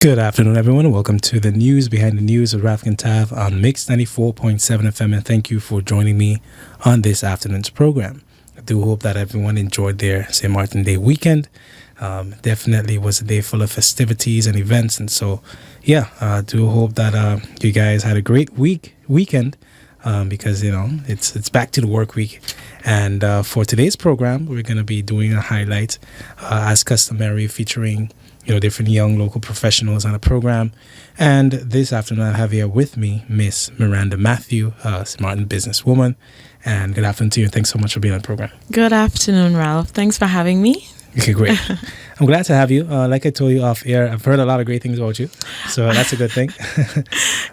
Good afternoon, everyone, and welcome to the news behind the news of Rafkin Tav on Mix 94.7 FM. And thank you for joining me on this afternoon's program. I do hope that everyone enjoyed their St. Martin Day weekend. Definitely was a day full of festivities and events. And so, I do hope that you guys had a great weekend because, it's back to the work week. And for today's program, we're going to be doing a highlight as customary featuring different young local professionals on the program. And this afternoon, I have here with me Miss Miranda Matthew, a smart businesswoman. And good afternoon to you. Thanks so much for being on the program. Good afternoon, Ralph. Thanks for having me. Okay, great. I'm glad to have you. Like I told you off air, I've heard a lot of great things about you. So that's a good thing.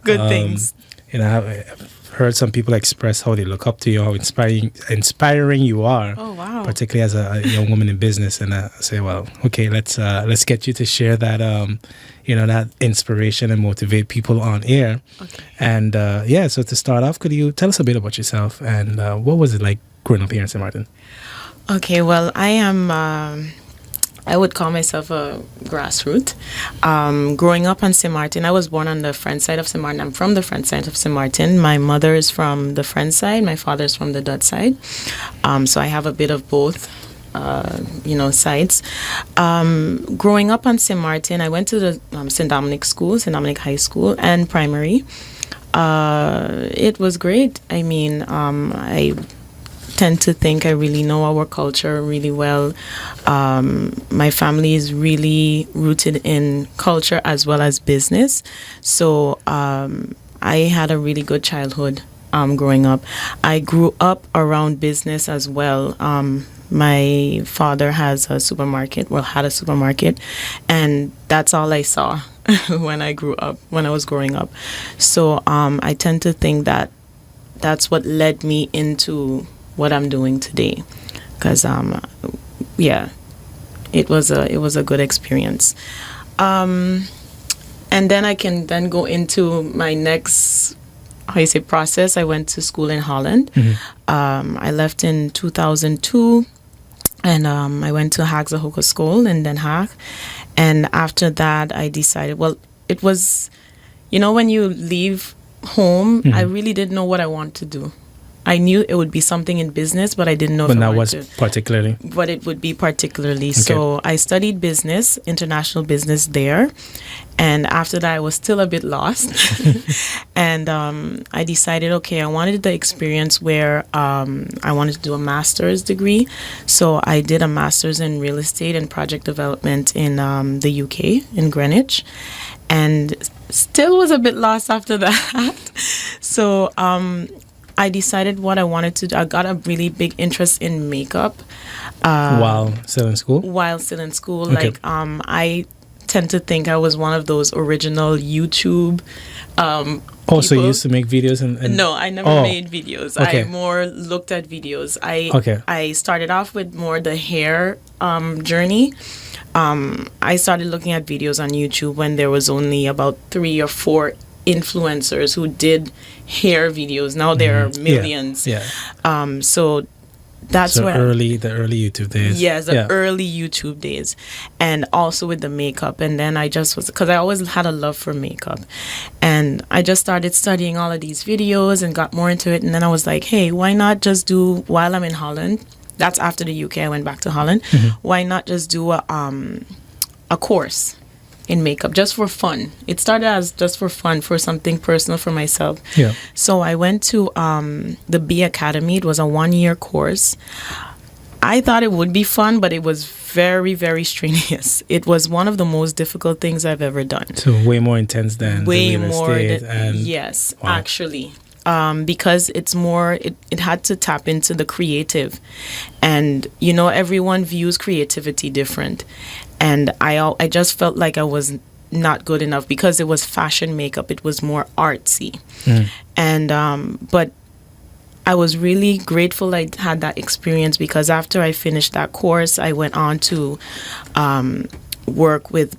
Good things. I've heard some people express how they look up to you, how inspiring you are. Oh, wow. Particularly as a young woman in business. And I say, well, okay, let's get you to share that, that inspiration and motivate people on air. Okay. And so to start off, could you tell us a bit about yourself and what was it like growing up here in St. Martin? Okay, well, I would call myself a grassroots. Growing up on St. Martin, I was born on the French side of St. Martin. I'm from the French side of St. Martin. My mother is from the French side. My father is from the Dutch side. So I have a bit of both, sides. Growing up on St. Martin, I went to the St. Dominic School, St. Dominic High School, and primary. It was great. I mean, I tend to think I really know our culture really well. My family is really rooted in culture as well as business. So I had a really good childhood growing up. I grew up around business as well. My father has a supermarket, had a supermarket, and that's all I saw when I was growing up. So I tend to think that that's what led me into what I'm doing today, because it was a good experience, and then I can then go into my next process. I went to school in Holland. Mm-hmm. I left in 2002, and I went to Haagse Hogeschool in Den Haag, and after that I decided, well, it was, when you leave home, mm-hmm. I really didn't know what I want to do. I knew it would be something in business, but I didn't know but what it would be particularly. Okay. So I studied business, international business there. And after that, I was still a bit lost. And I decided, okay, I wanted the experience where I wanted to do a master's degree. So I did a master's in real estate and project development in the UK, in Greenwich. And still was a bit lost after that. So I decided what I wanted to do. I got a really big interest in makeup. While still in school? Okay. I tend to think I was one of those original YouTube people. So you used to make videos? No, I never made videos. Okay. I more looked at videos. I started off with more the hair journey. I started looking at videos on YouTube when there was only about 3 or 4 influencers who did hair videos. Now there are millions. Yeah. So that's the early YouTube days. Yes, early YouTube days, and also with the makeup. And then I just because I always had a love for makeup, and I just started studying all of these videos and got more into it. And then I was like, hey, why not just do, while I'm in Holland? That's after the UK. I went back to Holland. Mm-hmm. Why not just do a course in makeup, just for fun? It started as just for fun, for something personal for myself. Yeah. So I went to the B Academy. It was a 1-year course. I thought it would be fun, but it was very, very strenuous. It was one of the most difficult things I've ever done. So way more intense than way the more estate yes, wow. Actually. Because it's more, it had to tap into the creative. And, everyone views creativity different. And I just felt like I was not good enough because it was fashion makeup. It was more artsy. Mm. And, but I was really grateful I had that experience, because after I finished that course, I went on to work with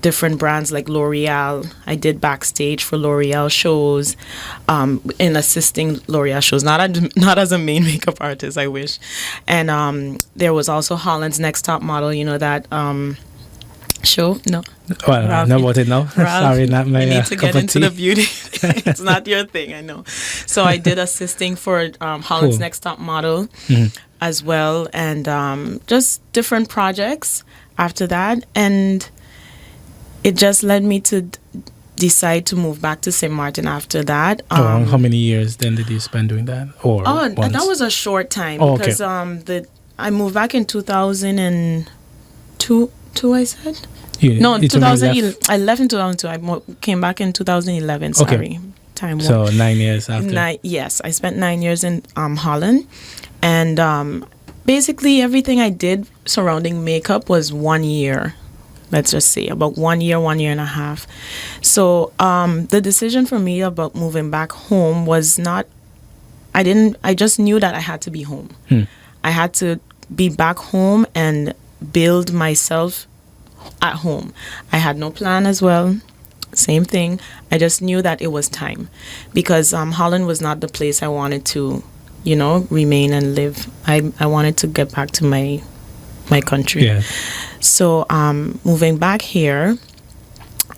different brands like L'Oreal. I did backstage for L'Oreal shows, in assisting L'Oreal shows, not as a main makeup artist, I wish. And there was also Holland's Next Top Model, that Show? No. Well, I Ralph, know about it now. Ralph, Sorry, not my you need to cup get of into tea. the beauty. It's not your thing, I know. So I did assisting for Holland's Cool. Next Top Model Mhm. as well, and just different projects after that. And it just led me to decide to move back to St. Martin after that. Around how many years then did you spend doing that? Or Oh, once? that was a short time Oh, okay. because I moved back in 2002. I said. No, You told me you 2011. left. I left in 2002. I came back in 2011. Okay. Sorry, time. So 9 years after. Yes, I spent 9 years in Holland, and basically everything I did surrounding makeup was 1 year. Let's just say about 1 year, 1 year and a half. So the decision for me about moving back home was not. I just knew that I had to be home. I had to be back home and build myself at home. I had no plan as well. Same thing. I just knew that it was time because Holland was not the place I wanted to, remain and live. I wanted to get back to my country. Yeah. So moving back here,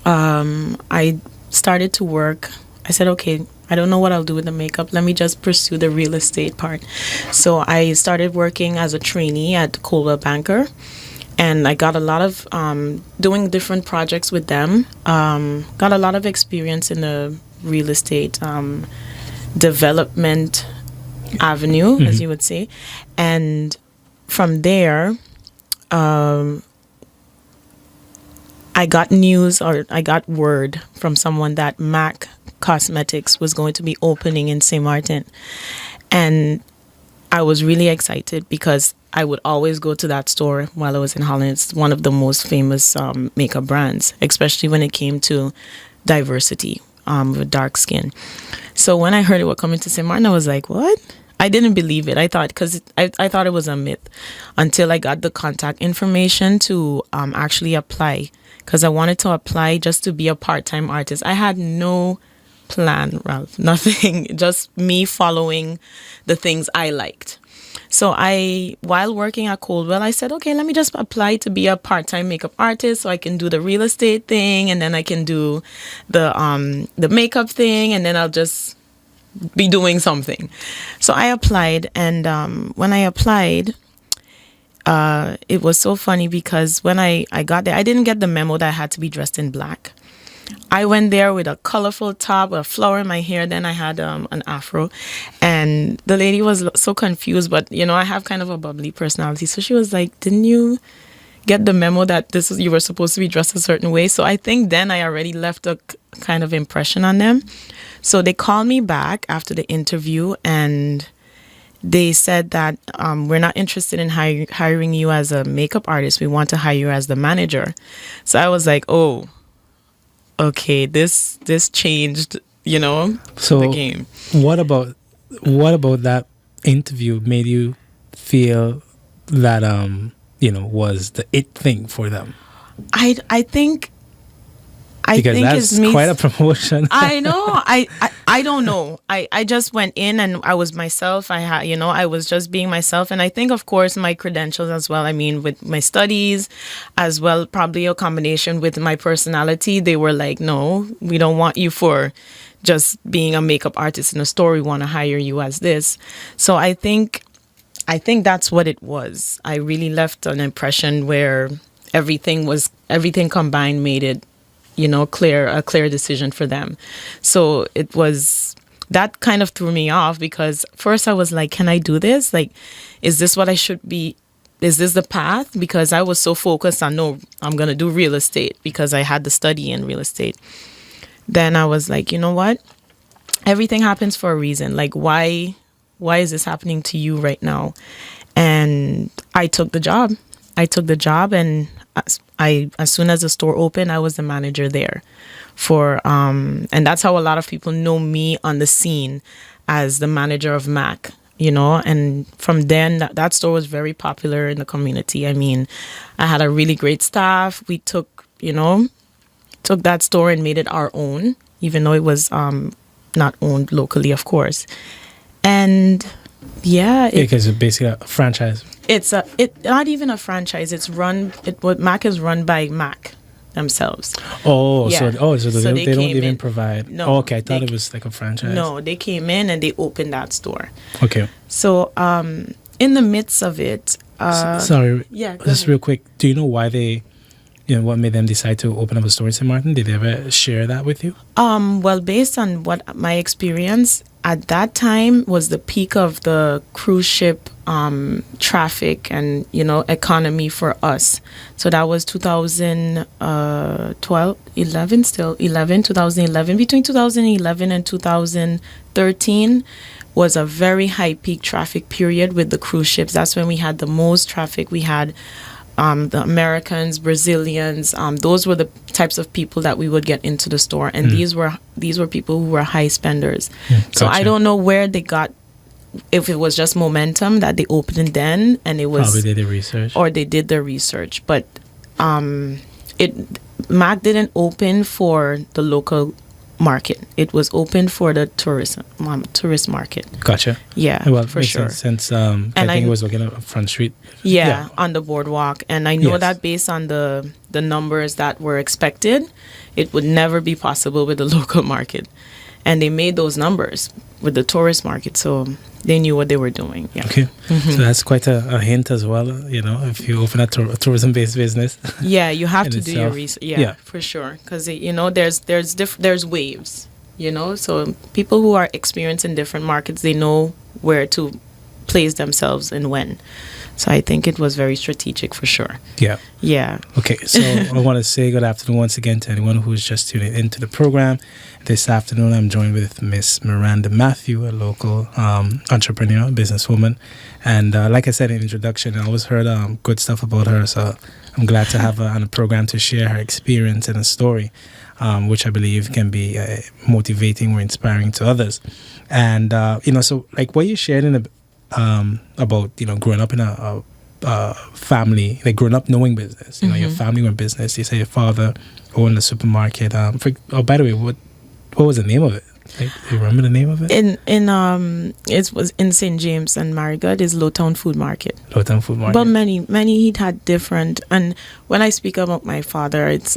I started to work. I said, okay, I don't know what I'll do with the makeup. Let me just pursue the real estate part. So I started working as a trainee at Coldwell Banker. And I got a lot of doing different projects with them. Got a lot of experience in the real estate development avenue, as you would say. And from there, I got word from someone that MAC Cosmetics was going to be opening in St. Martin. And I was really excited because I would always go to that store while I was in Holland. It's one of the most famous makeup brands, especially when it came to diversity with dark skin. So when I heard it was coming to St. Martin, I was like, what? I didn't believe it. I thought, because I thought it was a myth until I got the contact information to actually apply, because I wanted to apply just to be a part-time artist. I had no plan, Ralph, nothing, just me following the things I liked. So while working at Coldwell, I said, okay, let me just apply to be a part-time makeup artist so I can do the real estate thing, and then I can do the makeup thing, and then I'll just be doing something. So I applied, and when I applied, it was so funny because when I got there, I didn't get the memo that I had to be dressed in black. I went there with a colorful top, a flower in my hair. Then I had an afro, and the lady was so confused. But I have kind of a bubbly personality, so she was like, "Didn't you get the memo that you were supposed to be dressed a certain way?" So I think then I already left a kind of impression on them. So they called me back after the interview, and they said that we're not interested in hiring you as a makeup artist. We want to hire you as the manager. So I was like, oh. Okay, this changed, So the game. what about that interview made you feel that was the it thing for them? I think Because that's quite a promotion. I know. I don't know. I just went in and I was myself. I was just being myself. And I think, of course, my credentials as well. I mean, with my studies as well, probably a combination with my personality. They were like, no, we don't want you for just being a makeup artist in a store. We want to hire you as this. So I think that's what it was. I really left an impression where everything combined made it, a clear decision for them. So it was, that kind of threw me off because first I was like, can I do this? Like, is this what I should be? Is this the path? Because I was so focused on, no, I'm going to do real estate because I had the study in real estate. Then I was like, you know what? Everything happens for a reason. Like, why is this happening to you right now? And I took the job. And as soon as the store opened, I was the manager there and that's how a lot of people know me on the scene, as the manager of MAC, and from then that store was very popular in the community. I mean, I had a really great staff. We took that store and made it our own, even though it was not owned locally, of course. And because it's basically a franchise. It's not even a franchise. MAC is run by MAC. themselves. Oh, Yeah. so So they don't came even in. provide. No, Oh, okay, I thought they- it was like a franchise. No, they came in and they opened that store. Okay. So in the midst of it, Sorry. yeah, go Just ahead. real quick. Do you know why they, what made them decide to open up a store in St. Martin? Did they ever share that with you? Well, based on what my experience at that time was the peak of the cruise ship traffic and economy for us. So that was 2012, 11, still 11, 2011. Between 2011 and 2013 was a very high peak traffic period with the cruise ships. That's when we had the most traffic. We had the Americans, Brazilians, those were the types of people that we would get into the store, and these were people who were high spenders. So I don't know where they got, if it was just momentum that they opened then, and it was Probably did the research. or they did the research, but Mac didn't open for the local market. It was open for the tourist market. Gotcha. Yeah, Well, for makes sure. sense, since I think it was looking at Front Street. Yeah, on the boardwalk. And I know Yes. that based on the numbers that were expected, it would never be possible with the local market. And they made those numbers with the tourist market, so they knew what they were doing. Yeah. Okay. So that's quite a hint as well, if you open a tourism-based business. Yeah, you have in to do your itself. research. Yeah. Yeah, for sure. Because, there's waves, So people who are experienced in different markets, they know where to place themselves and when. So I think it was very strategic for sure. Yeah. Yeah. Okay, so I want to say good afternoon once again to anyone who's just tuning into the program. This afternoon, I'm joined with Miss Miranda Matthew, a local entrepreneur, businesswoman. And like I said in the introduction, I always heard good stuff about her. So I'm glad to have her on the program to share her experience and a story, which I believe can be motivating or inspiring to others. And, so like what you shared in about growing up in a family, like growing up knowing business, your family were in business. You say your father owned a supermarket. By the way, what was the name of it? Like, do you remember the name of it? It was in St. James and Marigot is Lowtown Food Market. Lowtown Food Market. But many he had different. And when I speak about my father, it's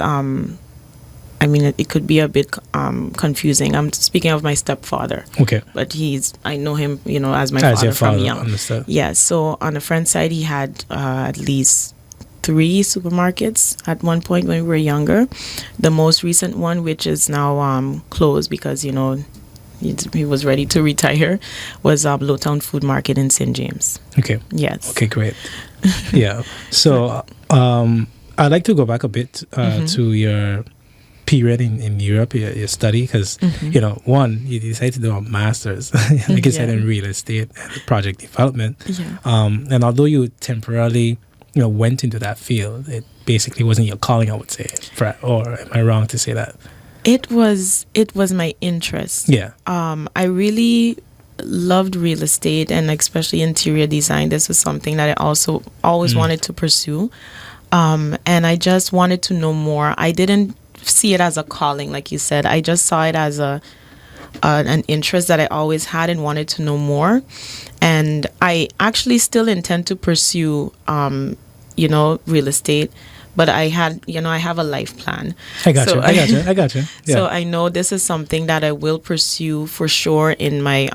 it could be a bit confusing. I'm speaking of my stepfather. Okay. But I know him, as my As father your from father, young. understood. Yeah, so on the friend side, he had at least 3 supermarkets at one point when we were younger. The most recent one, which is now closed because, he was ready to retire, was Lowtown Food Market in St. James. Okay. Yes. Okay, great. Yeah. So I'd like to go back a bit to your period in Europe, your study, because one, you decided to do a master's, like you said, in real estate and project development. Yeah. And although you temporarily, went into that field, it basically wasn't your calling, I would say. Or am I wrong to say that? It was my interest. Yeah. I really loved real estate and especially interior design. This was something that I also always wanted to pursue. And I just wanted to know more. I didn't see it as a calling, like you said. I just saw it as an interest that I always had and wanted to know more. And I actually still intend to pursue, real estate. But I have a life plan. I got you. Yeah. So I know this is something that I will pursue for sure in my,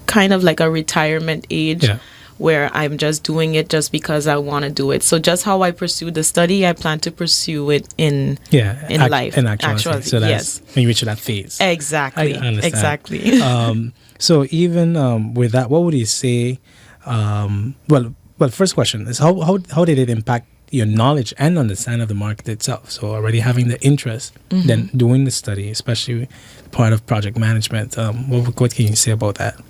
kind of like a retirement age. Yeah. Where I'm just doing it just because I want to do it. So just how I pursue the study, I plan to pursue it in life. In actuality. So that's when you reach that phase. Exactly. I understand. Exactly. So even with that, what would you say? Well, first question is how did it impact your knowledge and understanding of the market itself? So already having the interest, then doing the study, especially part of project management. What can you say about that?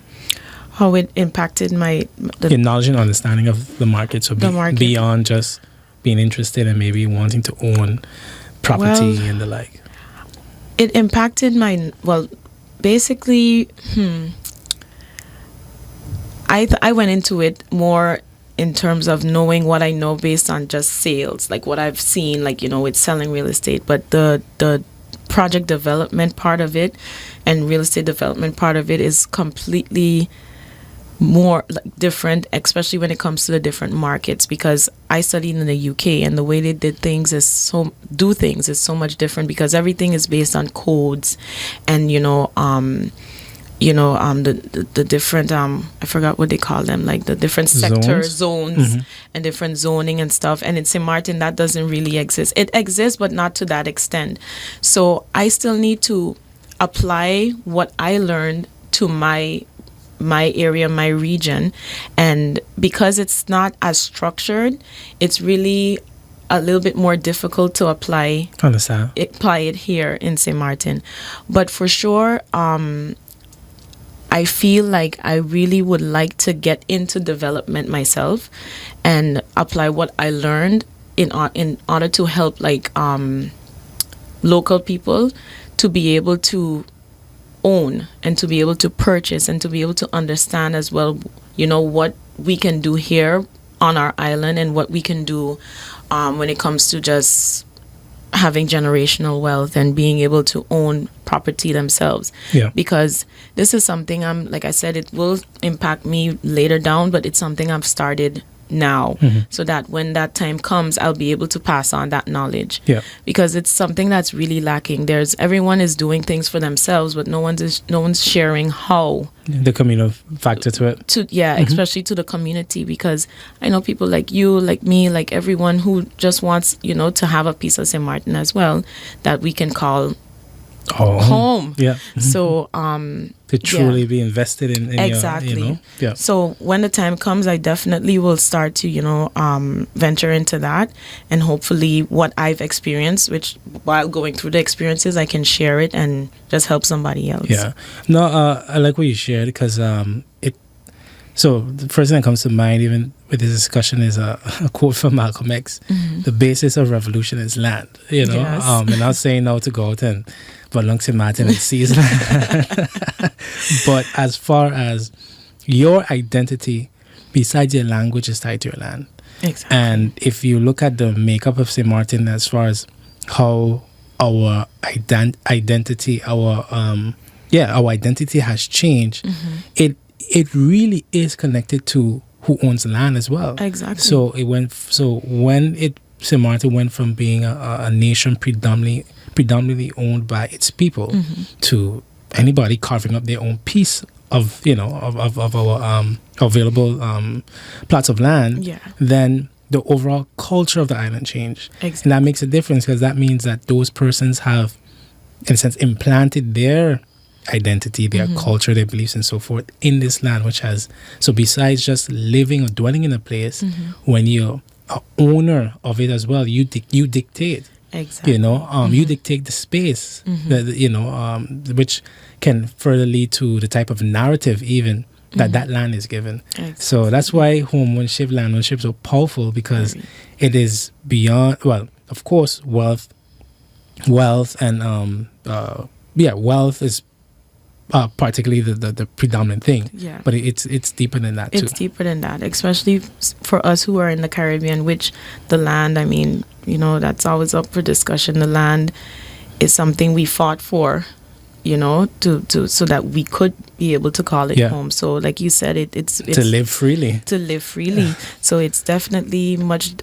How it impacted your knowledge and understanding of the market. So beyond just being interested and maybe wanting to own property and the like. It impacted basically, I went into it more in terms of knowing what I know based on just sales, like what I've seen, like, with selling real estate. But the project development part of it and real estate development part of it is completely more like different, especially when it comes to the different markets, because I studied in the UK, and the way they did things is so much different, because everything is based on codes, and the different I forgot what they call them, like the different sector zones and different zoning and stuff. And in St. Martin, that doesn't really exist. It exists, but not to that extent. So I still need to apply what I learned to my area, my region. And because it's not as structured, it's really a little bit more difficult to apply it here in St. Martin. But for sure, I feel like I really would like to get into development myself and apply what I learned in order to help local people to be able to own and to be able to purchase and to be able to understand as well, what we can do here on our island and what we can do when it comes to just having generational wealth and being able to own property themselves. Yeah. Because this is something like I said, it will impact me later down, but it's something I've started now, so that when that time comes, I'll be able to pass on that knowledge. Yeah. Because it's something that's really lacking. Everyone is doing things for themselves, but no one's sharing how. The communal factor to it. Especially to the community, because I know people like you, like me, like everyone who just wants, to have a piece of St. Martin as well, that we can call home. Yeah. So to truly be invested in exactly. Yeah. So when the time comes, I definitely will start to venture into that, and hopefully what I've experienced, which while going through the experiences, I can share it and just help somebody else. Yeah. No, I like what you shared, because so the first thing that comes to mind even with this discussion is a quote from Malcolm X. The basis of revolution is land. Yes. And not saying now to go out and along St. Martin and seize land. But as far as your identity, besides your language, is tied to your land. Exactly. And if you look at the makeup of St. Martin, as far as how our identity, our identity has changed, it really is connected to who owns the land as well. Exactly. So when St. Martin went from being a nation predominantly owned by its people to anybody carving up their own piece of our available plots of land, then the overall culture of the island changed. Exactly. And that makes a difference, because that means that those persons have, in a sense, implanted their identity, their culture, their beliefs, and so forth in this land, which has, so besides just living or dwelling in a place, when you're an owner of it as well, you dictate. Exactly. You dictate the space that, which can further lead to the type of narrative even that land is given. Exactly. So that's why home ownership, land ownership is so powerful, because it is beyond, well, of course, wealth and wealth is particularly the predominant thing. Yeah. But it's deeper than that too. It's deeper than that, especially for us who are in the Caribbean, which the land, I mean, that's always up for discussion. The land is something we fought for, to so that we could be able to call it home. So like you said, it's to live freely. So it's definitely much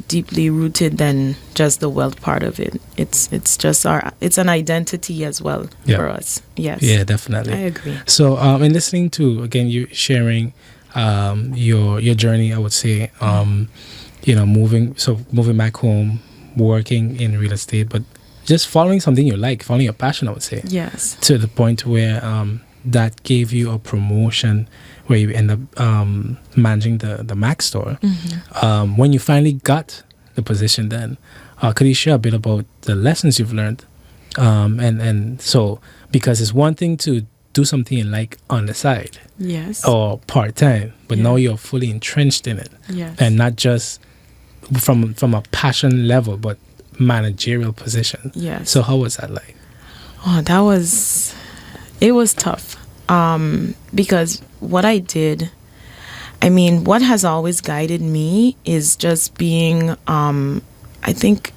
deeply rooted than just the wealth part of it. It's just it's an identity as well for us. Yes. Yeah, definitely. I agree. So in listening to, again, you sharing your journey, I would say, moving back home, working in real estate, but just following something you like, following your passion, I would say. Yes. To the point where that gave you a promotion, where you end up managing the Mac store. When you finally got the position, then could you share a bit about the lessons you've learned? And so, because it's one thing to do something you like on the side, yes, or part-time, but now you're fully entrenched in it. Yes. And not just from a passion level, but managerial position. Yes. So how was that like? It was tough, because what I did, I mean, what has always guided me is just being, I think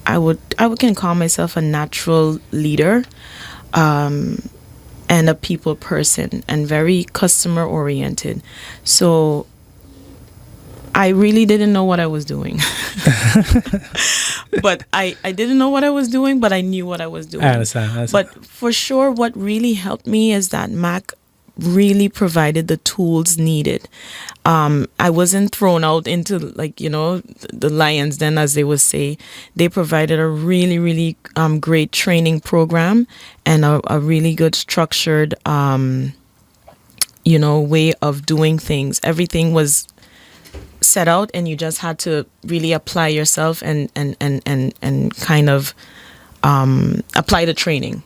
I can call myself a natural leader, and and a people person and very customer oriented. So I really didn't know what I was doing. But I didn't know what I was doing, but I knew what I was doing. I understand. But for sure, what really helped me is that Mac really provided the tools needed. I wasn't thrown out into, like, the lion's den, as they would say. They provided a really, really great training program and a really good structured, way of doing things. Everything was set out, and you just had to really apply yourself and kind of apply the training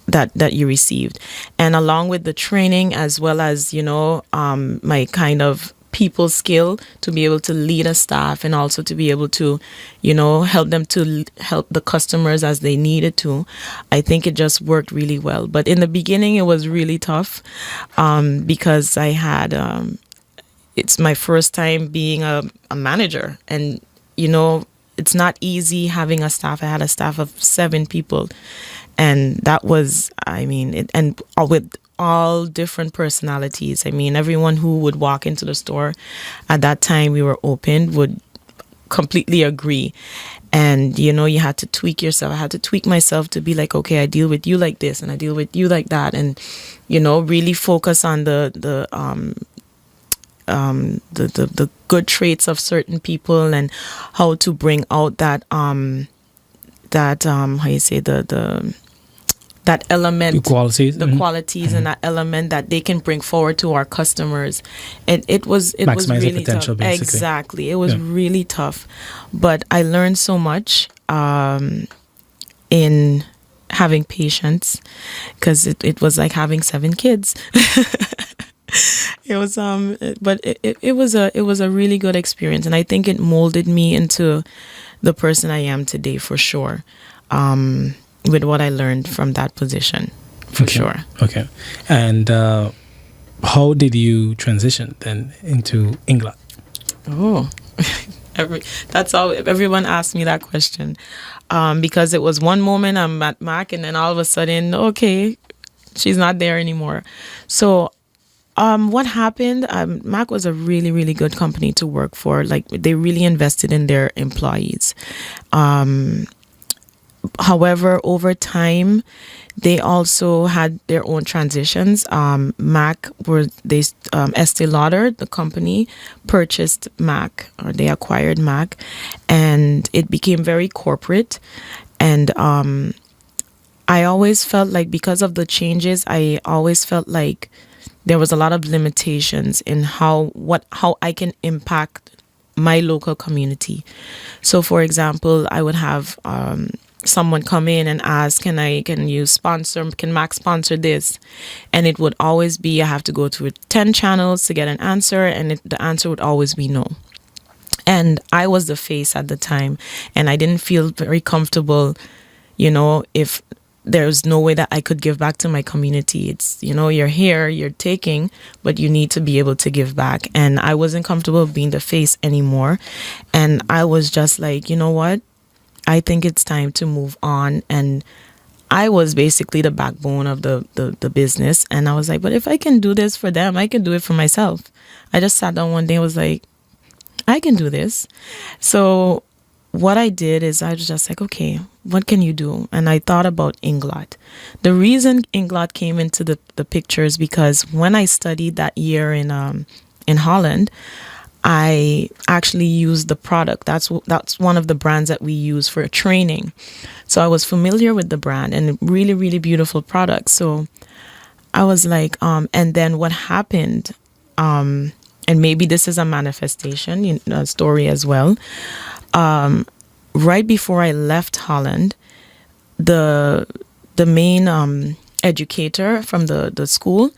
that you received. And along with the training, as well as my kind of people skill to be able to lead a staff, and also to be able to help them to help the customers as they needed to, I think it just worked really well. But in the beginning it was really tough, because I had it's my first time being a manager, and it's not easy having a staff. I had a staff of 7 people, and that was, and with all different personalities. Everyone who would walk into the store at that time we were open would completely agree. And you had to tweak yourself. I had to tweak myself to be like, okay, I deal with you like this, and I deal with you like that, and really focus on the good traits of certain people, and how to bring out that how you say that element, the qualities, and that element that they can bring forward to our customers. It was maximize really the potential, tough. basically. Exactly, it was really tough, but I learned so much in having patience, because it was like having 7 kids. It was but it was a really good experience, and I think it molded me into the person I am today, for sure, with what I learned from that position, for sure. Okay. And how did you transition then into England? Oh, that's all. Everyone asked me that question, because it was one moment I'm at Mac, and then all of a sudden, okay, she's not there anymore. So what happened, Mac was a really, really good company to work for. Like, they really invested in their employees. However, over time, they also had their own transitions. Estee Lauder, the company, purchased Mac, or they acquired Mac, and it became very corporate. And I always felt like, because of the changes, I always felt like there was a lot of limitations in how I can impact my local community. So, for example, I would have someone come in and ask, can Mac sponsor this? And it would always be, I have to go through 10 channels to get an answer, and the answer would always be no. And I was the face at the time, and I didn't feel very comfortable, if there's no way that I could give back to my community. It's, you're here, you're taking, but you need to be able to give back. And I wasn't comfortable being the face anymore. And I was just like, you know what? I think it's time to move on. And I was basically the backbone of the business. And I was like, but if I can do this for them, I can do it for myself. I just sat down one day and was like, I can do this. So what I did is I was just like, okay, what can you do? And I thought about Inglot. The reason Inglot came into the picture is because when I studied that year in Holland, I actually used the product. That's one of the brands that we use for training. So I was familiar with the brand, and really, really beautiful products. So I was like, and then what happened, and maybe this is a manifestation, a story as well. Right before I left Holland, the main educator from the school,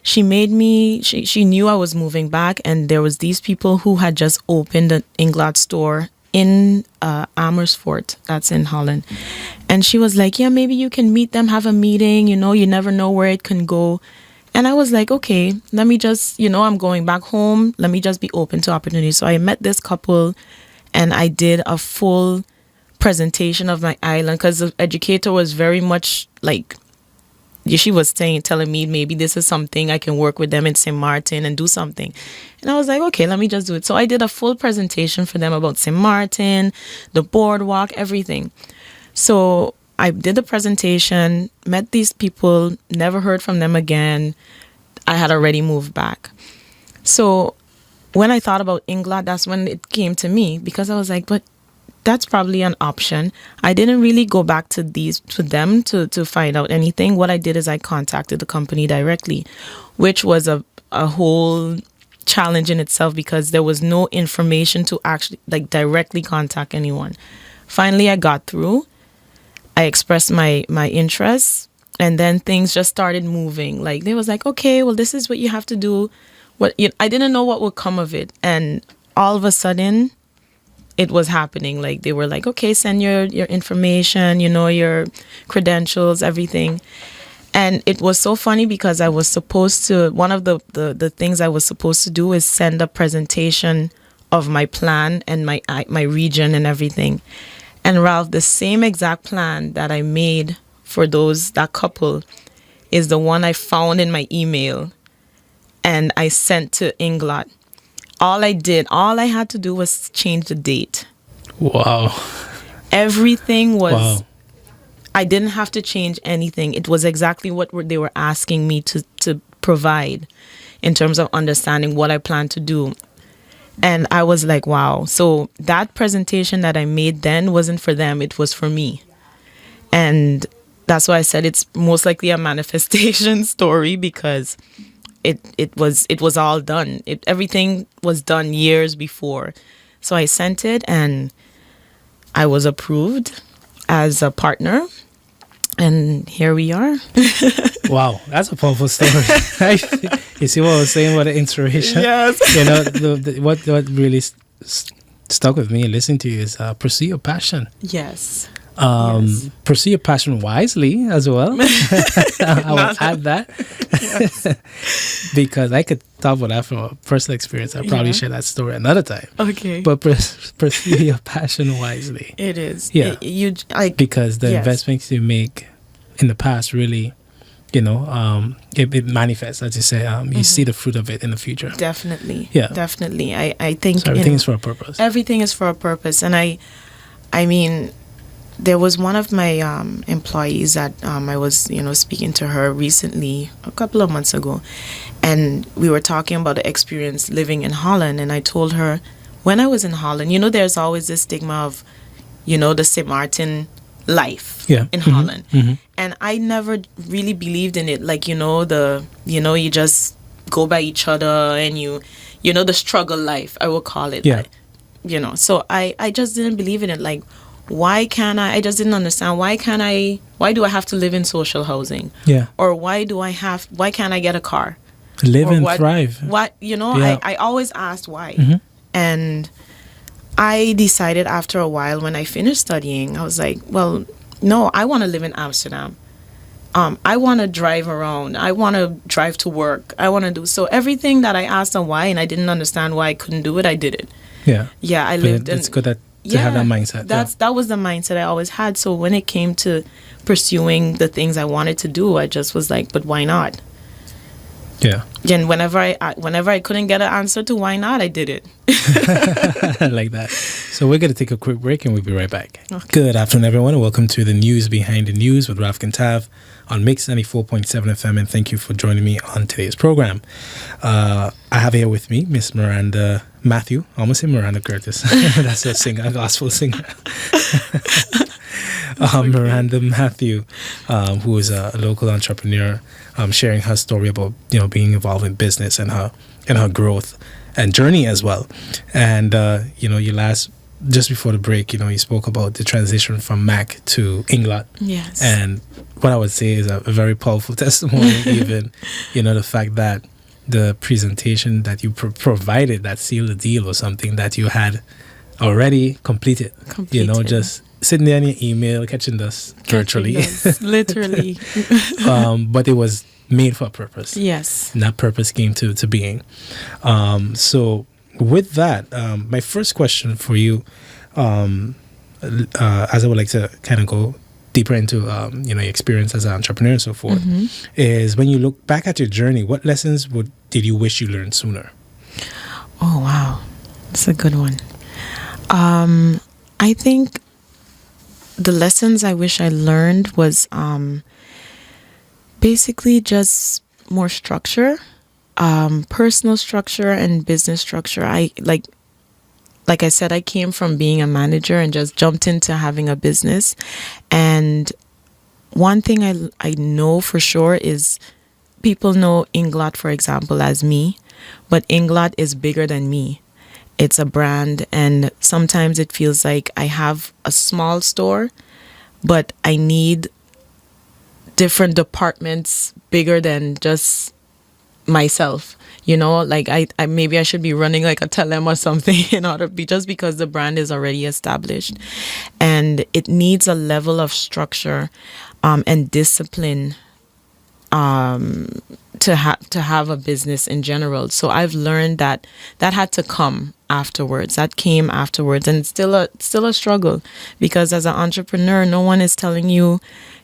she knew I was moving back, and there was these people who had just opened an Inglot store in Amersfoort, that's in Holland. And she was like, yeah, maybe you can meet them, have a meeting, you never know where it can go. And I was like, okay, let me just, I'm going back home, let me just be open to opportunities. So I met this couple, and I did a full presentation of my island, because the educator was very much like, she was telling me maybe this is something I can work with them in St. Martin and do something. And I was like, okay, let me just do it. So I did a full presentation for them about St. Martin, the boardwalk, everything. So I did the presentation, met these people, never heard from them again. I had already moved back. So when I thought about Inglat, that's when it came to me, because I was like, but that's probably an option. I didn't really go back to them to find out anything. What I did is I contacted the company directly, which was a whole challenge in itself, because there was no information to actually directly contact anyone. Finally, I got through. I expressed my interest, and then things just started moving. Like, they was like, okay, well, this is what you have to do. I didn't know what would come of it, and all of a sudden, it was happening. Like, they were like, okay, send your information, your credentials, everything. And it was so funny, because I was supposed to, one of the things I was supposed to do is send a presentation of my plan and my region and everything. And Ralph, the same exact plan that I made for that couple is the one I found in my email and I sent to Inglat. All I had to do was change the date. Wow. Everything was, wow. I didn't have to change anything. It was exactly what they were asking me to provide in terms of understanding what I planned to do. And I was like, wow. So that presentation that I made then wasn't for them. It was for me. And that's why I said it's most likely a manifestation story, because it was all done. Everything was done years before. So I sent it and I was approved as a partner. And here we are. Wow, that's a powerful story. You see what I was saying about the inspiration? Yes. What really stuck with me and listening to you is pursue your passion. Yes. Pursue your passion wisely as well. I will add that. Because I could talk about that from a personal experience. I'll probably share that story another time. Okay. But pursue your passion wisely. It is. Yeah. Because the yes. investments you make in the past really, it manifests, as you say. You see the fruit of it in the future. Definitely. Yeah. Definitely. I think so everything is for a purpose. Everything is for a purpose. And I mean, there was one of my employees that I was, speaking to her recently, a couple of months ago, and we were talking about the experience living in Holland. And I told her, when I was in Holland, there's always this stigma of, the St. Martin life in Holland. Mm-hmm. And I never really believed in it. Like, you just go by each other and the struggle life, I will call it. Yeah. So I just didn't believe in it. Like, why can't I just didn't understand, why do I have to live in social housing? Yeah. Or why can't I get a car? Live and thrive. What, I always asked why. Mm-hmm. And I decided after a while, when I finished studying, I was like, well, no, I want to live in Amsterdam. I want to drive around. I want to drive to work. I want to do so everything that I asked on why, and I didn't understand why I couldn't do it. I did it. Yeah. Yeah. I lived. It's good to have that mindset. That was the mindset I always had. So when it came to pursuing the things I wanted to do, I just was like, but why not? Yeah. And whenever I couldn't get an answer to why not, I did it. Like that. So we're going to take a quick break and we'll be right back. Okay. Good afternoon, everyone, and welcome to the News Behind the News with Rafik and Tav on Mix 94.7 FM, and thank you for joining me on today's program. I have here with me Miss Miranda Matthew. I almost say Miranda Curtis. That's a singer, a gospel singer. Miranda Matthew, who is a local entrepreneur, sharing her story about being involved in business and her growth and journey as well. And just before the break, you spoke about the transition from Mac to Inglat. Yes. And what I would say is a very powerful testimony. Even the fact that the presentation that you provided that sealed the deal was something that you had already completed. Just sitting there in your email, catching dust virtually. Literally. But it was made for a purpose. Yes. And that purpose came to being. So with that, my first question for you, as I would like to kind of go deeper into your experience as an entrepreneur and so forth, is when you look back at your journey, what lessons did you wish you learned sooner? Oh wow, that's a good one. I think the lessons I wish I learned was basically just more structure, personal structure and business structure. Like I said, I came from being a manager and just jumped into having a business. And one thing I know for sure is people know Inglot, for example, as me, but Inglot is bigger than me. It's a brand, and sometimes it feels like I have a small store, but I need different departments bigger than just myself. Like I maybe I should be running like a Telem or something in order to be, just because the brand is already established, and it needs a level of structure and discipline to have a business in general. So I've learned that had to come afterwards. That came afterwards, and it's still a struggle, because as an entrepreneur, no one is telling you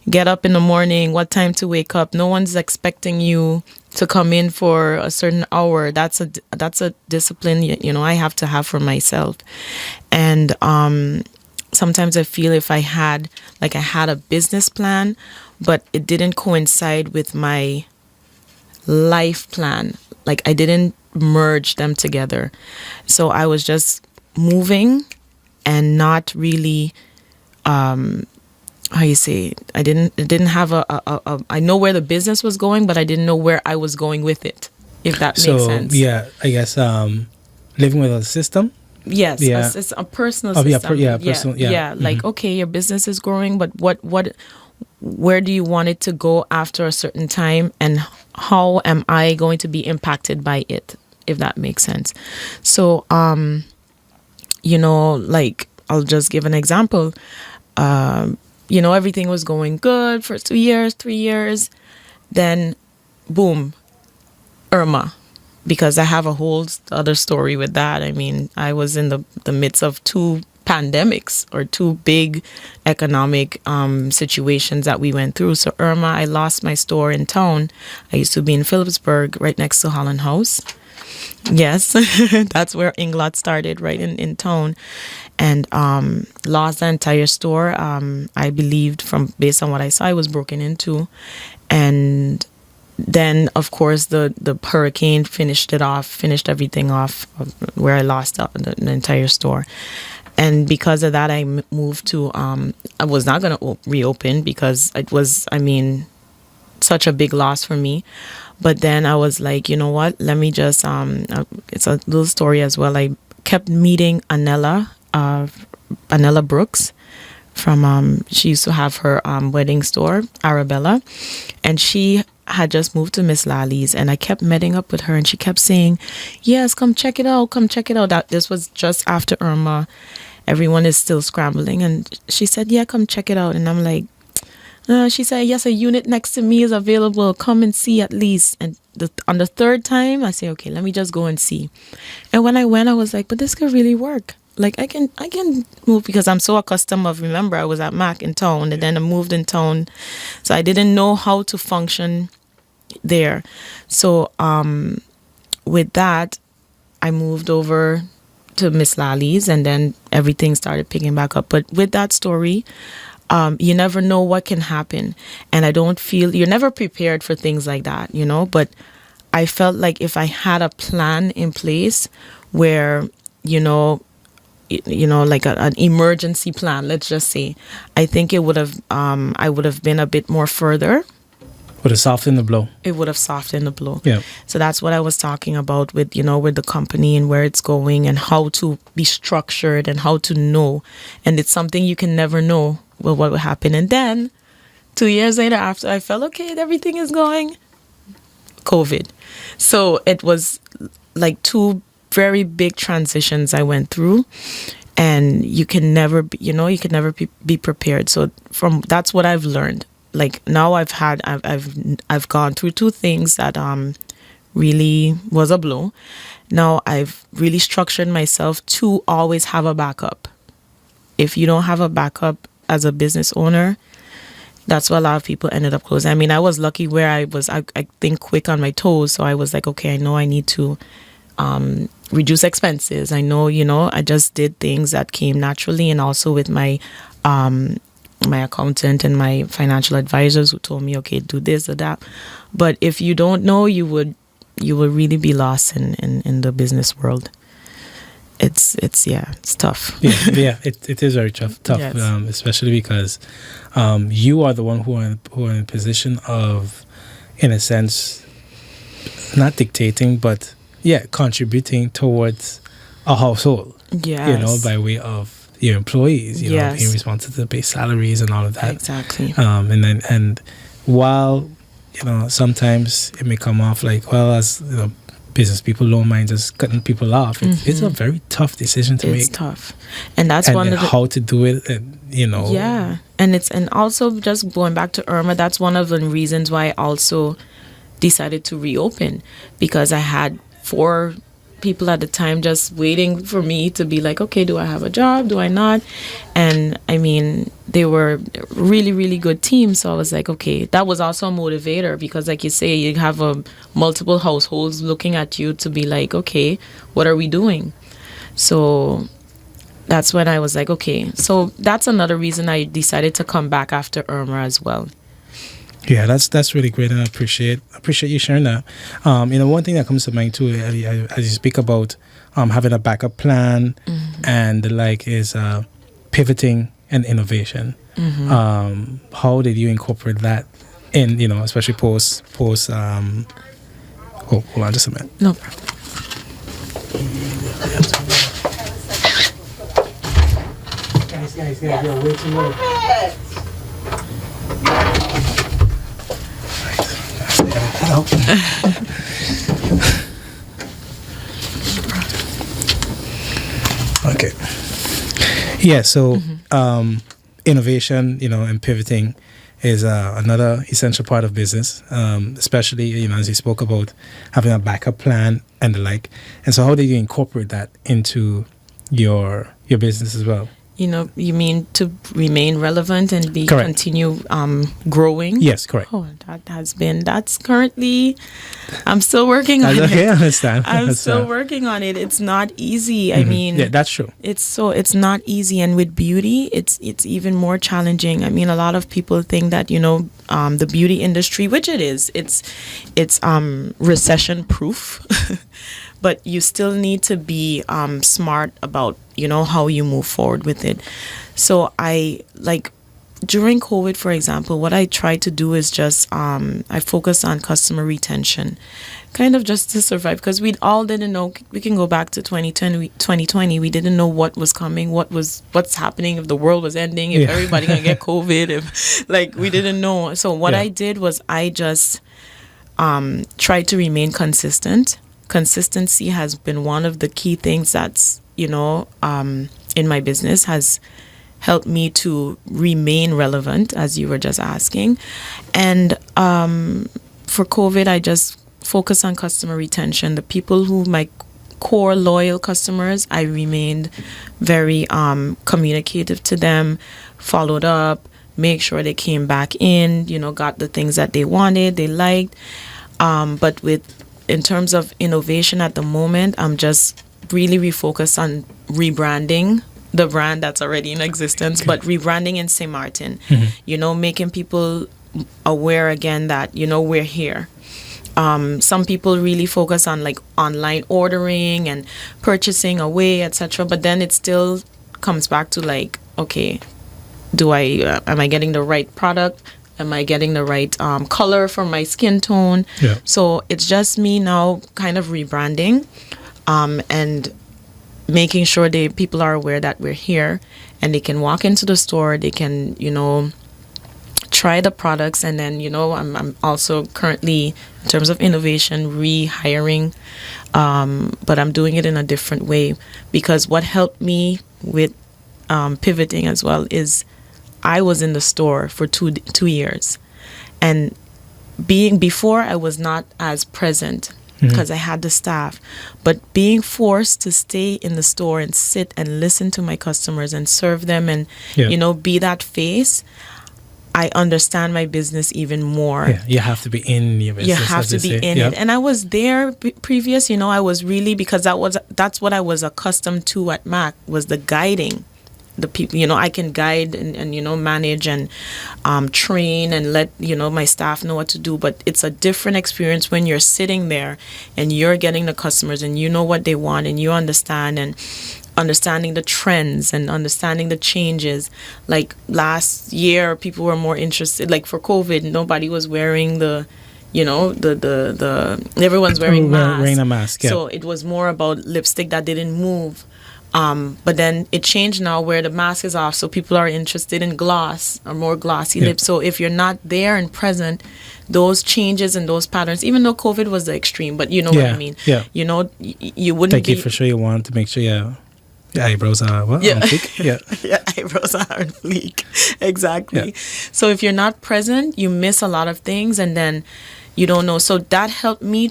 get up in the morning, what time to wake up. No one's expecting you to come in for a certain hour. That's a discipline I have to have for myself. And sometimes I feel if I had a business plan, but it didn't coincide with my life plan. Like I didn't merge them together. So I was just moving and not really how you say, I didn't have I know where the business was going, but I didn't know where I was going with it, if that makes sense. So yeah, I guess living with a system. Yes, yeah. it's a personal system. Personal. Like, okay, your business is growing, but where do you want it to go after a certain time, and how am I going to be impacted by it, if that makes sense? So, like, I'll just give an example. Everything was going good for 2 years, 3 years. Then, boom, Irma. Because I have a whole other story with that. I mean, I was in the midst of two pandemics, or two big economic situations that we went through. So Irma, I lost my store in town. I used to be in Phillipsburg, right next to Holland House. Yes, that's where Inglot started, right in town. And lost the entire store. I believed, based on what I saw, it was broken into. And then, of course, the hurricane finished everything off, where I lost the entire store. And because of that, I moved to, I was not going to reopen, because it was, such a big loss for me. But then I was like, you know what, let me just, it's a little story as well. I kept meeting Anella Brooks from, she used to have her wedding store, Arabella. And she had just moved to Miss Lally's, and I kept meeting up with her, and she kept saying, yes, come check it out. This was just after Irma. Everyone is still scrambling. And she said, yeah, come check it out. And I'm like, she said, yes, a unit next to me is available. Come and see at least. And on the third time, I say, okay, let me just go and see. And when I went, I was like, but this could really work. Like I can move, because I'm so accustomed of, remember, I was at Mac in town, and then I moved in town. So I didn't know how to function there. So with that, I moved over to Miss Lally's, and then everything started picking back up. But with that story, you never know what can happen. And I don't feel, you're never prepared for things like that, but I felt like if I had a plan in place where, like an emergency plan, let's just say, I think it would have, I would have been a bit more further. Would have softened the blow. It would have softened the blow. Yeah. So that's what I was talking about with, with the company and where it's going, and how to be structured and how to know. And it's something you can never know what will happen. And then 2 years later, after I felt, okay, everything is going, COVID. So it was like two very big transitions I went through, and you can never be prepared. So that's what I've learned. Like now I've gone through two things that really was a blow. Now I've really structured myself to always have a backup. If you don't have a backup as a business owner, that's why a lot of people ended up closing. I mean, I was lucky where I was, I think, quick on my toes. So I was like, okay, I know I need to reduce expenses. I know, I just did things that came naturally, and also with my my accountant and my financial advisors who told me, okay, do this or that. But if you don't know, you will really be lost in the business world. It's tough. It is very tough. Yes. Especially because you are the one who are in a position of, in a sense, not dictating, but contributing towards a household. Yes. By way of your employees. Yes. Being responsible to pay salaries and all of that. Exactly. And while sometimes it may come off like, well, as business people don't mind just cutting people off. It's a very tough decision to make. It's tough, and that's one of the, how to do it. Yeah, and also just going back to Irma, that's one of the reasons why I also decided to reopen, because I had 4 people at the time just waiting for me to be like, okay, do I have a job? Do I not? And I mean, they were really, really good team. So I was like, okay, that was also a motivator, because like you say, you have multiple households looking at you to be like, okay, what are we doing? So that's when I was like, okay. So that's another reason I decided to come back after Irma as well. Yeah, that's really great, and I appreciate you sharing that. One thing that comes to mind too, as you speak about having a backup plan and the like, is pivoting and innovation. How did you incorporate that in, especially post? Hold on just a minute. No problem. Guys, you're way too low. Okay. Yeah, so innovation, and pivoting is another essential part of business, especially, as you spoke about having a backup plan and the like. And so how do you incorporate that into your business as well? You mean to remain relevant and correct. Continue growing? Yes, correct. Oh, that's currently, I'm still working on it. Okay, I understand. I'm still working on it. It's not easy. I mean, yeah, that's true. It's not easy, and with beauty, it's even more challenging. I mean, a lot of people think that the beauty industry, which it is, it's recession proof. But you still need to be smart about, how you move forward with it. So during COVID, for example, what I tried to do is just, I focused on customer retention, kind of just to survive, because we all didn't know. We can go back to 2020. We didn't know what was coming, what's happening, if the world was ending, if everybody gonna get COVID, if we didn't know. So what I did was I just tried to remain consistent. Consistency has been one of the key things that's, in my business, has helped me to remain relevant, as you were just asking. And for COVID, I just focus on customer retention. The people who my core loyal customers, I remained very communicative to them, followed up, make sure they came back in, got the things that they wanted, they liked. But in terms of innovation at the moment, I'm just really refocused on rebranding the brand that's already in existence, but rebranding in St. Martin, making people aware again that, we're here. Some people really focus on online ordering and purchasing away, etc. But then it still comes back to okay, am I getting the right product? Am I getting the right color for my skin tone? Yeah. So it's just me now kind of rebranding and making sure people are aware that we're here, and they can walk into the store, they can, try the products, and then, I'm also currently, in terms of innovation, rehiring, but I'm doing it in a different way, because what helped me with pivoting as well is I was in the store for 2 years, and before I was not as present because I had the staff, but being forced to stay in the store and sit and listen to my customers and serve them and be that face, I understand my business even more. Yeah, you have to be in your business. You have to be in it. And I was there previous, I was really, because that's what I was accustomed to at Mac, was the guiding. The people, I can guide and manage and train and let, my staff know what to do. But it's a different experience when you're sitting there and you're getting the customers and you know what they want and you understand, and understanding the trends and understanding the changes. Like last year, people were more interested, like for COVID, nobody was wearing the everyone's wearing masks. Wearing a mask, yeah. So it was more about lipstick that didn't move. But then it changed now where the mask is off, so people are interested in gloss or more glossy lips. So if you're not there and present, those changes and those patterns, even though COVID was the extreme, but you know what I mean. Yeah. You wouldn't Take it for sure. You want to make sure your eyebrows are on fleek. Yeah. Yeah, eyebrows are on fleek. Exactly. Yeah. So if you're not present, you miss a lot of things, and then you don't know. So that helped me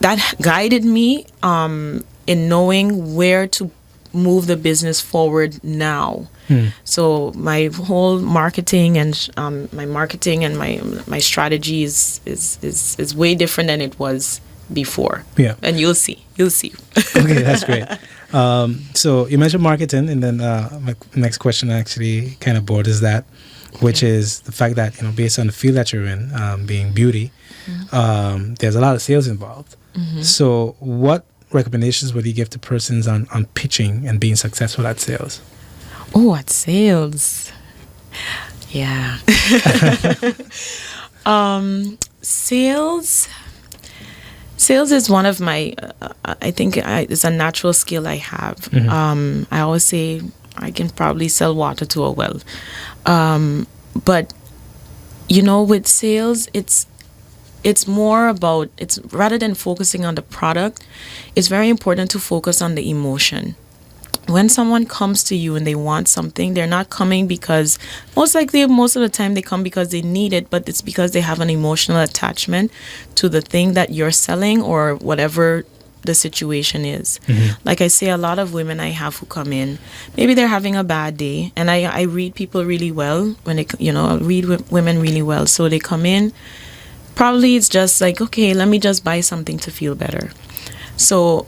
that guided me in knowing where to move the business forward now. So my whole marketing and my strategy is way different than it was before. Yeah. And you'll see. Okay, that's great. So you mentioned marketing, and then my next question actually kind of borders that, which is the fact that, based on the field that you're in, being beauty, there's a lot of sales involved. So what recommendations would you give to persons on pitching and being successful at sales? Oh, at sales. Yeah. Sales is one of my, I think it's a natural skill I have. I always say I can probably sell water to a well. But, with sales, it's more about, it's rather than focusing on the product, it's very important to focus on the emotion. When someone comes to you and they want something, they're not coming because, most of the time they come because they need it, but it's because they have an emotional attachment to the thing that you're selling or whatever the situation is. Like I say, a lot of women I have who come in, maybe they're having a bad day, and I read people really well when they, I read women really well. So they come in, probably it's just like, okay, let me just buy something to feel better. So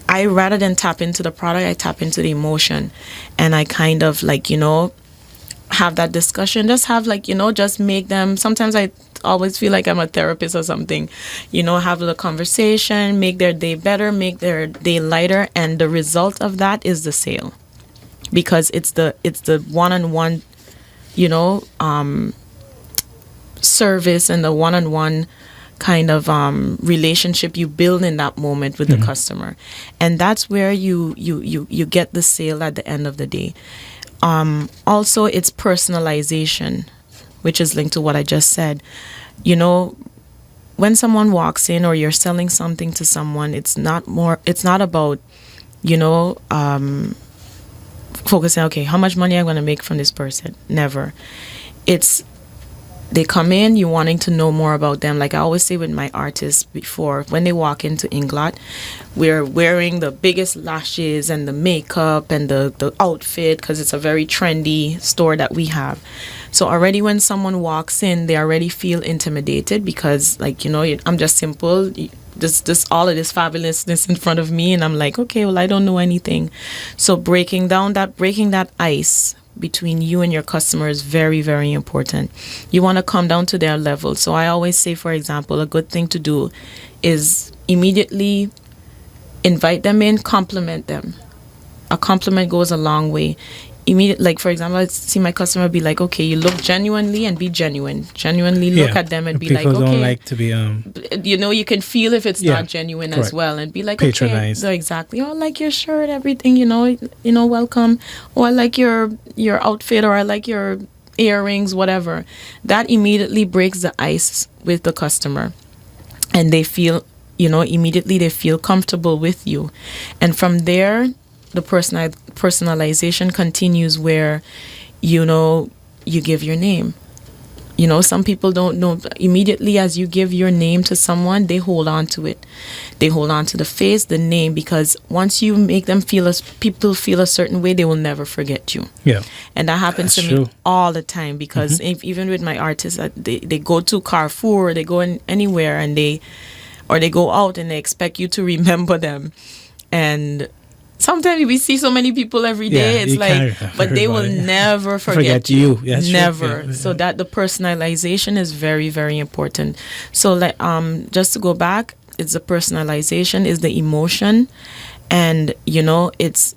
I, rather than tap into the product, I tap into the emotion, and I kind of have that discussion, just have just make them, sometimes I always feel like I'm a therapist or something, have a conversation, make their day better, make their day lighter, and the result of that is the sale, because it's the one-on-one, service and the one-on-one kind of relationship you build in that moment with the customer, and that's where you get the sale at the end of the day. Also, it's personalization, which is linked to what I just said. When someone walks in or you're selling something to someone, it's not about focusing, okay, how much money I'm going to make from this person. Never. It's, they come in, you wanting to know more about them. Like I always say with my artists before, when they walk into Inglot, we're wearing the biggest lashes and the makeup and the outfit, because it's a very trendy store that we have. So already when someone walks in, they already feel intimidated because, I'm just simple. This all of this fabulousness in front of me, and I'm like, okay, well, I don't know anything. So breaking that ice between you and your customer is very, very important. You want to come down to their level. So I always say, for example, a good thing to do is immediately invite them in, compliment them. A compliment goes a long way. Like for example, I see my customer be like, okay, you look genuinely, and be genuine. Genuinely look at them and be like, okay. People don't like to be you can feel if it's not genuine as well, and be like, patronized. Okay, exactly. Oh, I like your shirt, everything, welcome. Oh, I like your outfit, or I like your earrings, whatever. That immediately breaks the ice with the customer, and they feel, immediately they feel comfortable with you. And from there, the personalization continues, where you give your name, You know, some people don't know immediately as you give your name to someone, they hold on to it. They hold on to the face, the name, because once you make them people feel a certain way, they will never forget you. Yeah. And that happens That's to me true. all the time, because even with my artists, they go to Carrefour, or they go in anywhere, and they go out and they expect you to remember them. And sometimes we see so many people every day. Yeah, it's you like, can't but they will everybody. never Forget you. Yeah, that's true. never. Yeah, So yeah. that the personalization is very, very important. So like, just to go back, it's the personalization, is the emotion, and you know, it's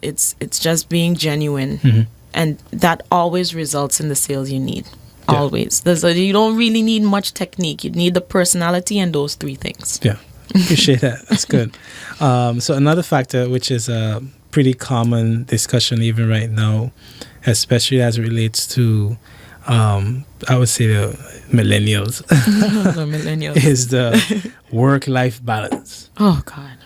just being genuine, and that always results in the sales you need. Yeah. Always. You don't really need much technique. You need the personality and those three things. Yeah, appreciate that. That's good. So another factor, which is a pretty common discussion even right now, especially as it relates to, I would say the millennials, The millennials. is the work-life balance. Oh God.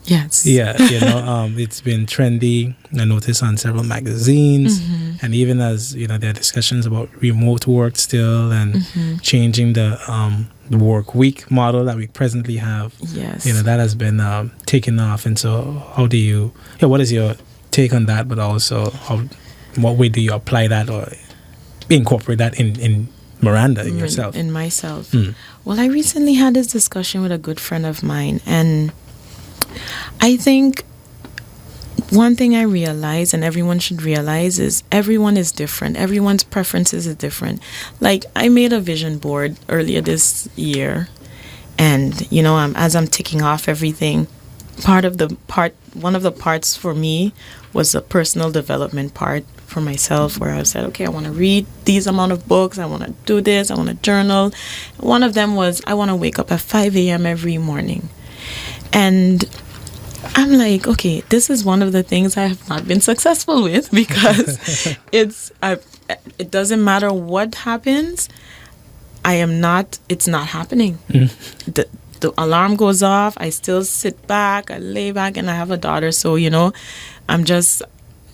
Yes. Yeah, you know, it's been trendy. I noticed on several magazines, and even as you know, there are discussions about remote work still, and changing the work week model that we presently have. Yes. You know, that has been taken off. And so, what is your take on that? But also, what way do you apply that or incorporate that in Miranda, in yourself? In myself. Well, I recently had this discussion with a good friend of mine, and I think one thing I realize, and everyone should realize, is everyone is different. Everyone's preferences is different. Like, I made a vision board earlier this year, and you know, as I'm ticking off everything, one of the parts for me was the personal development part for myself, where I said, okay, I want to read these amount of books, I want to do this, I want to journal. One of them was, I want to wake up at 5 a.m. every morning. And I'm like, okay, this is one of the things I have not been successful with, because it doesn't matter what happens, it's not happening. The alarm goes off, I still sit back, I lay back, and I have a daughter, so you know,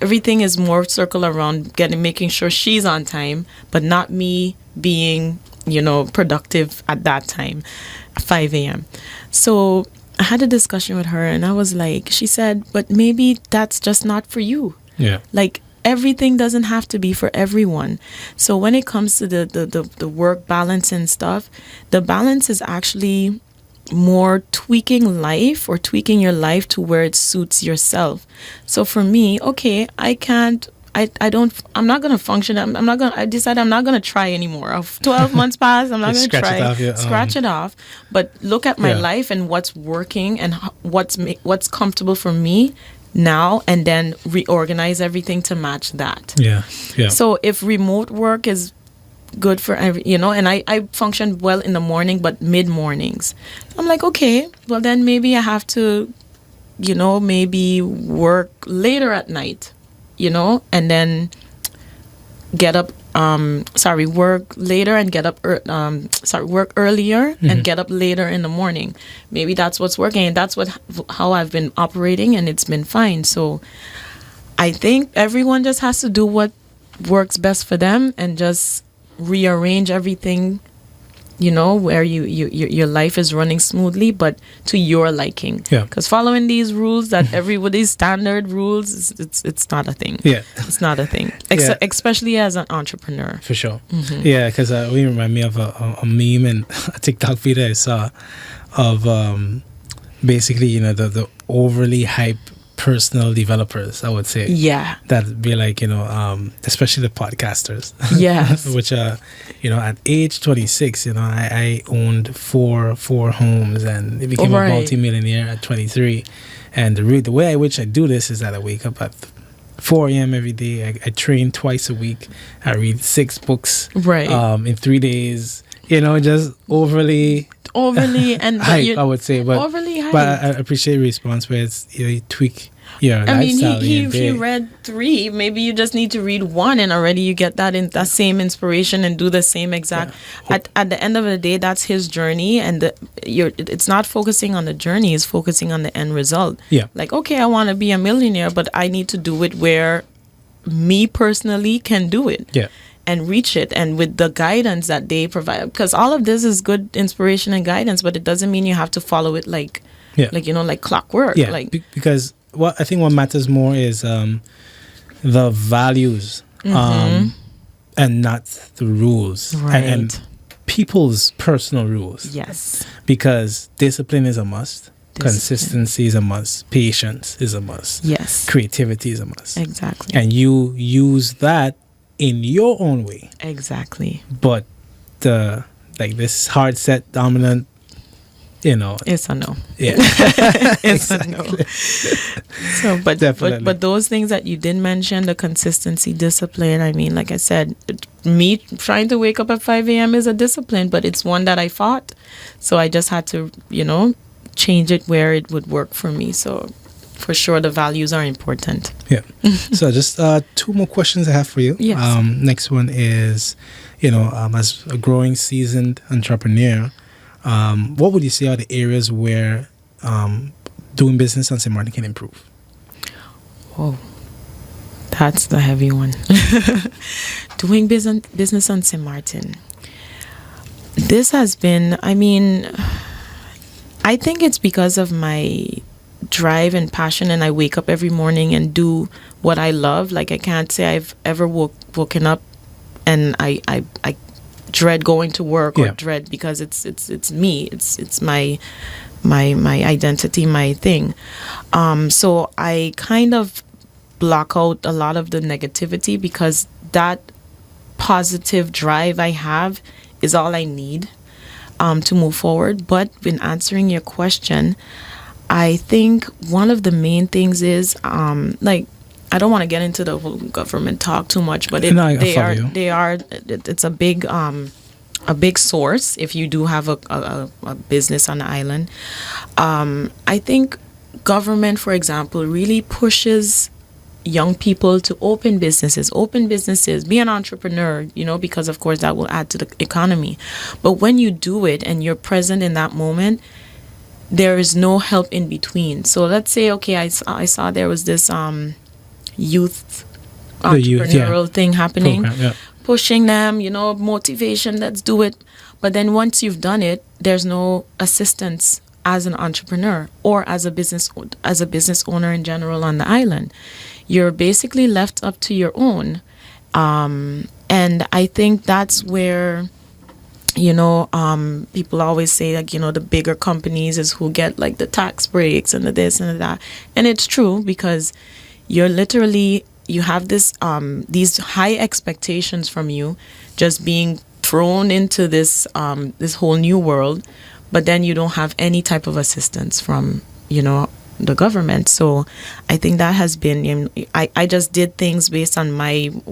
everything is more circle around making sure she's on time, but not me being, you know, productive at that time, 5 a.m. So I had a discussion with her, and I was like, she said, but maybe that's just not for you. Yeah. Like, everything doesn't have to be for everyone. So when it comes to the work balance and stuff, the balance is actually more tweaking your life to where it suits yourself. So for me, okay, I'm not going to function. I decided I'm not going to try anymore. 12 months passed, I'm not going to try. Scratch it off. But look at my life and what's working and what's comfortable for me now, and then reorganize everything to match that. Yeah. Yeah. So if remote work is good for and I function well in the morning, but mid mornings, I'm like, okay, well then maybe I have to, you know, maybe work later at night, you know, and then work later and get up, work earlier and get up later in the morning. Maybe that's what's working, and that's how I've been operating, and it's been fine. So I think everyone just has to do what works best for them and just rearrange everything, you know, where your life is running smoothly, but to your liking. Yeah. Because following these rules, that everybody's standard rules, it's not a thing. Yeah. It's not a thing. Especially as an entrepreneur. For sure. Yeah, because we remind me of a meme and a TikTok video I saw of basically, you know, the overly hype personal developers, I would say. Yeah. That'd be like, you know, especially the podcasters. Yes. Which, you know, at age 26, you know, I owned four homes and became a multi-millionaire at 23. And the way in which I do this is that I wake up at 4 a.m. every day. I train twice a week. I read 6 books in 3 days. You know, just overly and hype, I would say, but overly hype. But I appreciate your response where it's, you know, you tweak your lifestyle. He read 3. Maybe you just need to read 1, and already you get that same inspiration and do the same exact. Yeah. At the end of the day, that's his journey, and it's not focusing on the journey; it's focusing on the end result. Yeah. Like, okay, I want to be a millionaire, but I need to do it where me personally can do it. Yeah. and reach it, and with the guidance that they provide, because all of this is good inspiration and guidance, but it doesn't mean you have to follow it like like clockwork. Yeah, because I think what matters more is the values, and not the rules, Right. and people's personal rules. Yes. Because discipline is a must, Discipline. consistency is a must, patience is a must, Yes. creativity is a must, Exactly. and you use that in your own way. Exactly. But this hard set dominant, It's a no. yeah. It's a no. So, but Definitely. but those things that you did mention, the consistency, discipline. I mean, like I said, me trying to wake up at 5 a.m. is a discipline, but it's one that I fought. So I just had to, change it where it would work for me. So for sure, the values are important. Yeah. So just two more questions I have for you. Yes. Next one is, as a growing seasoned entrepreneur, what would you say are the areas where doing business on St. Martin can improve? Oh, that's the heavy one. Doing business on St. Martin. This has been, I think it's because of my drive and passion, and I wake up every morning and do what I love. Like, I can't say I've ever woken up and I dread going to work or dread, because it's me. It's my identity, my thing. So I kind of block out a lot of the negativity, because that positive drive I have is all I need to move forward. But in answering your question, I think one of the main things is I don't want to get into the whole government talk too much, but it's a big source if you do have a business on the island. I think government, for example, really pushes young people to open businesses, be an entrepreneur, because of course that will add to the economy. But when you do it and you're present in that moment, there is no help in between. So let's say, okay, I saw there was this youth entrepreneurial thing happening, program, pushing them, motivation, let's do it. But then once you've done it, there's no assistance as an entrepreneur or as a business owner in general on the island. You're basically left up to your own. And I think that's where, people always say, the bigger companies is who get like the tax breaks and the this and the that. And it's true, because you're literally, you have this these high expectations from you, just being thrown into this this whole new world, but then you don't have any type of assistance from the government. So I think that has been, I just did things based on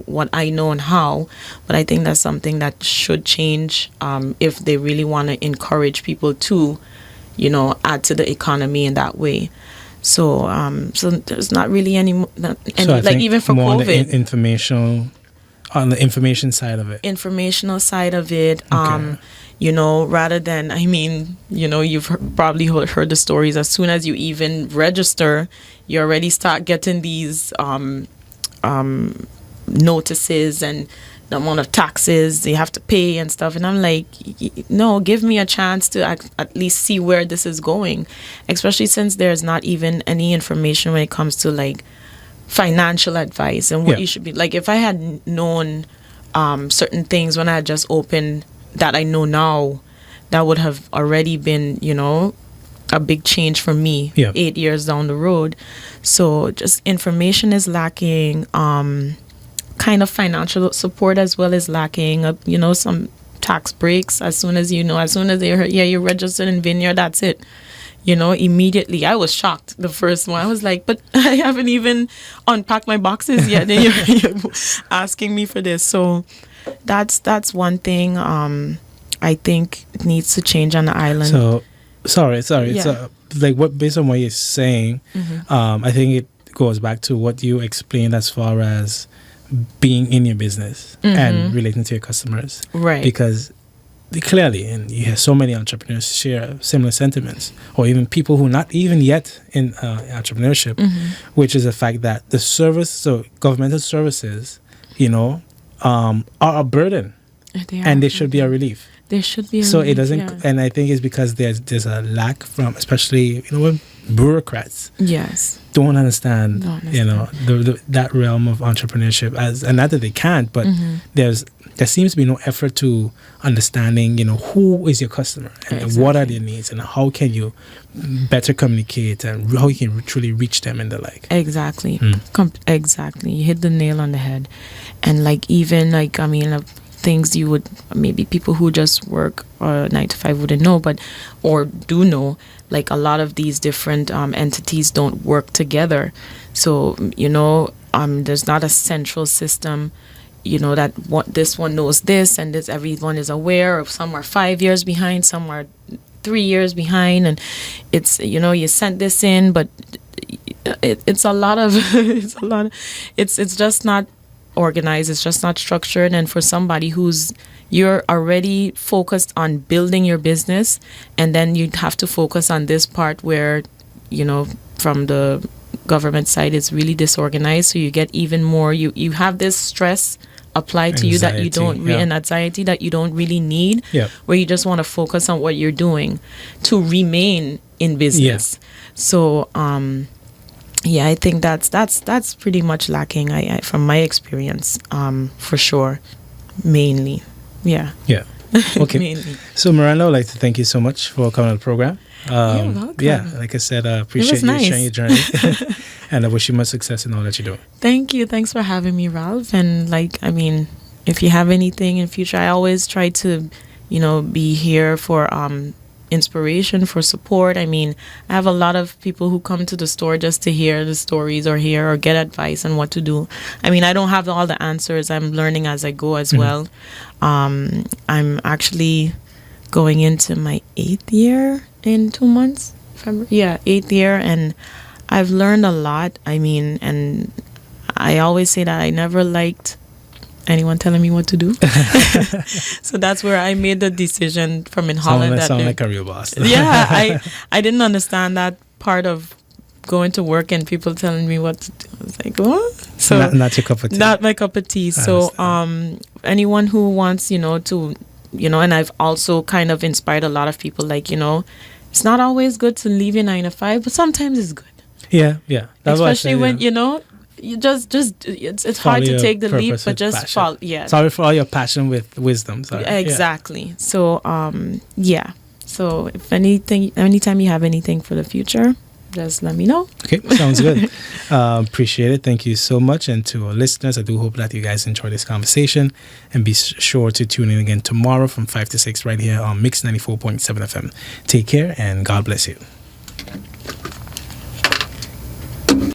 what I know and how, but I think that's something that should change if they really want to encourage people to add to the economy in that way. So so there's not really any even for more COVID, on the information side of it. Informational side of it. Okay. Rather than, you've probably heard the stories. As soon as you even register, you already start getting these notices and the amount of taxes you have to pay and stuff. And I'm like, no, give me a chance to at least see where this is going, especially since there's not even any information when it comes to like financial advice and what you should be like. If I had known certain things when I had just opened that I know now, that would have already been, a big change for me 8 years down the road. So just information is lacking. Kind of financial support as well is lacking. Some tax breaks. As soon as they heard, you're registered in Vineyard, that's it. Immediately. I was shocked the first one. I was like, but I haven't even unpacked my boxes yet. And you're asking me for this. So that's one thing I think needs to change on the island. So, sorry. Yeah. It's based on what you're saying, I think it goes back to what you explained as far as being in your business and relating to your customers. Right. Because clearly, and you hear so many entrepreneurs share similar sentiments, or even people who not even yet in entrepreneurship, which is the fact that the service, so governmental services, are a burden, They and are. they should be a relief. There should be a So it relief, doesn't, yeah. and I think it's because there's a lack from, especially when bureaucrats Yes. don't understand, Don't that realm of entrepreneurship, as, and not that they can't, but Mm-hmm. there seems to be no effort to understanding, who is your customer and what are their needs and how can you better communicate and how you can truly reach them and the like. Exactly. Exactly. You hit the nail on the head. And even things you would, maybe people who just work 9 to 5 wouldn't know, or do know, like a lot of these different entities don't work together. So, there's not a central system, that this one knows this and this, everyone is aware of. Some are 5 years behind, some are 3 years behind, and it's, you sent this in, but it's a lot of, it's just not organized, it's just not structured. And for somebody you're already focused on building your business, and then you have to focus on this part where, from the government side, it's really disorganized, so you get even more, you have this stress applied to you that you don't and anxiety that you don't really need, where you just want to focus on what you're doing to remain in business. So I think that's pretty much lacking, I from my experience, for sure, mainly. Okay. Mainly. So Miranda, I would like to thank you so much for coming on the program. You're welcome. Yeah, like I said, I appreciate you sharing your journey. And I wish you much success in all that you're doing. Thank you. Thanks for having me, Ralph. And if you have anything in future, I always try to, be here for inspiration, for support. I have a lot of people who come to the store just to hear the stories or get advice on what to do. I don't have all the answers. I'm learning as I go as well. I'm actually going into my 8th year in 2 months. 8th year, and I've learned a lot. And I always say that I never liked anyone telling me what to do. So that's where I made the decision from in Holland. Sound like a real boss. I didn't understand that part of going to work and people telling me what to do. I was like, what? So not your cup of tea. Not my cup of tea. So anyone who wants, to, and I've also kind of inspired a lot of people, it's not always good to leave your 9 to 5, but sometimes it's good. Yeah. That's especially when, you just it's hard to take the leap, but just follow. Yeah. Sorry for all your passion with wisdom. Sorry. Exactly. So So if anytime you have anything for the future, just let me know. Okay, sounds good. Appreciate it. Thank you so much. And to our listeners, I do hope that you guys enjoy this conversation, and be sure to tune in again tomorrow from 5 to 6 right here on Mix 94.7 FM. Take care and God bless you.